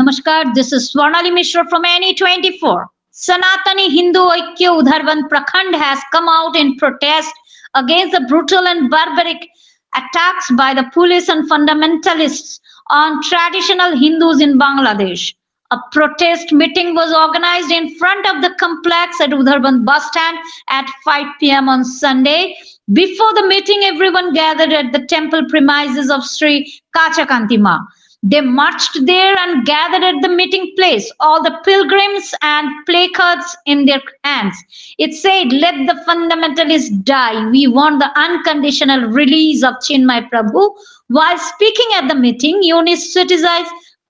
Namaskar, this is Swarnali Mishra from NE24. Sanatani Hindu Aikya Udharban Prakhand has come out in protest against the brutal and barbaric attacks by the police and fundamentalists on traditional Hindus in Bangladesh. A protest meeting was organized in front of the complex at Udharban bus stand at 5 p.m. on Sunday. Before the meeting, everyone gathered at the temple premises of Sri Kachakanti Ma. They marched there and gathered at the meeting place, all the pilgrims and placards in their hands. It said, "Let the fundamentalists die. We want the unconditional release of Chinmay Prabhu." While speaking at the meeting, Yunis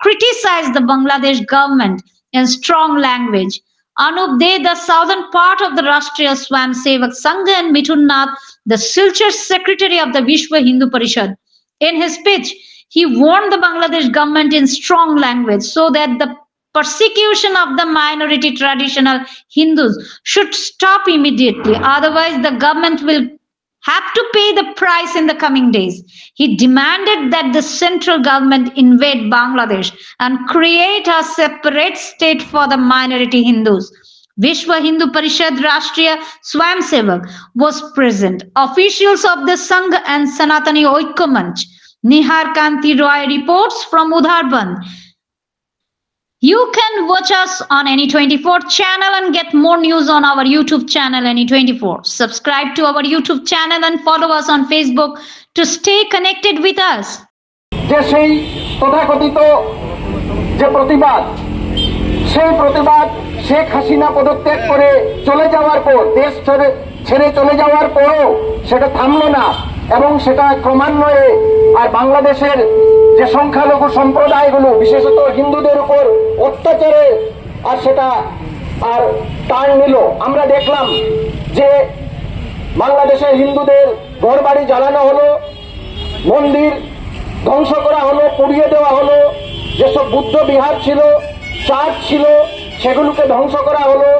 criticized the Bangladesh government in strong language. Anup De, the southern part of the Rashtriya Swayamsevak Sangh, and Mithun Nath, the Silchar secretary of the Vishwa Hindu Parishad. In his speech, he warned the Bangladesh government in strong language so that the persecution of the minority traditional Hindus should stop immediately. Otherwise, the government will have to pay the price in the coming days. He demanded that the central government invade Bangladesh and create a separate state for the minority Hindus. Vishwa Hindu Parishad Rashtriya Swayamsevak was present. Officials of the Sangh and Sanatani Oikya Manch. Nihar Kanti Roy reports from Udharban. You can watch us on NE24 channel and get more news on our YouTube channel NE24. Subscribe to our YouTube channel and follow us on Facebook to stay connected with us. Sheikh Hasina পদত্যাগ করে চলে যাওয়ার পর দেশ ছেড়ে চলে যাওয়ার পরও সেটা থামলো না এবং সেটা ক্রমান্বয়ে আর বাংলাদেশের যে সংখ্যালঘু সম্প্রদায়গুলো বিশেষত হিন্দুদের উপর অত্যাচারে আর সেটা আর টান নিল। আমরা দেখলাম যে বাংলাদেশের হিন্দুদের ঘরবাড়ি জ্বালানো হলো, মন্দির ধ্বংস করা হলো, পুড়িয়ে দেওয়া হলো, যেসব বুদ্ধ বিহার ছিল, চার্চ ছিল, সেগুলোকে ধ্বংস করা হলো।